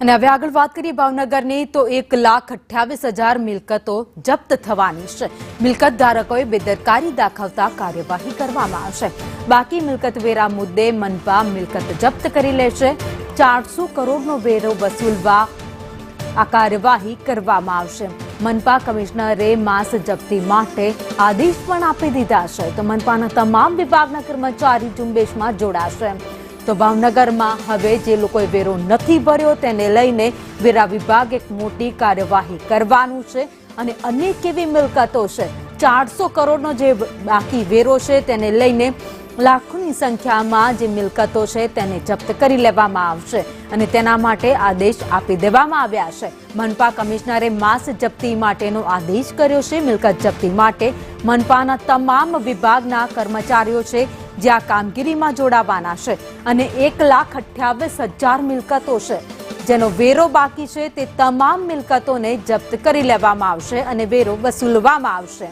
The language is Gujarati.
અને હવે આગળ વાત કરીએ ભાવનગરની તો 1,28,000 મિલકતો જપ્ત થવાની છે। મિલકત ધારકોએ બેદરકારી દાખવતા કાર્યવાહી કરવામાં આવશે। બાકી મિલકત વેરા મુદ્દે મનપા મિલકત જપ્ત કરી લેશે। 400 કરોડનો વેરો વસૂલવા આ કાર્યવાહી કરવામાં આવશે। મનપા કમિશનરે માસ જપ્તી માટે આદેશ પણ આપી દીધા છે। તો મનપાના તમામ વિભાગના કર્મચારી ઝુંબેશમાં જોડાશે। તો ભાવનગરમાં હવે જે લોકોએ વેરો નથી ભર્યો તેને લઈને વેરા વિભાગ એક મોટી કાર્યવાહી કરવાનું છે અને અનેક એવી મિલકતો છે 400 કરોડનો જે બાકી વેરો છે તેને લઈને લાખોની સંખ્યામાં જે મિલકતો છે તેને જપ્ત કરી લેવામાં આવશે અને તેના માટે આદેશ આપી દેવામાં આવ્યા છે। મનપા કમિશનરે માસ જપ્તી માટેનો આદેશ કર્યો છે। મિલકત જપ્તી માટે મનપાના તમામ વિભાગના કર્મચારીઓ છે જે આ કામગીરીમાં જોડાવાના છે અને 1,28,000 મિલકતો છે જેનો વેરો બાકી છે તે તમામ મિલકતોને જપ્ત કરી લેવામાં આવશે અને વેરો વસૂલવામાં આવશે।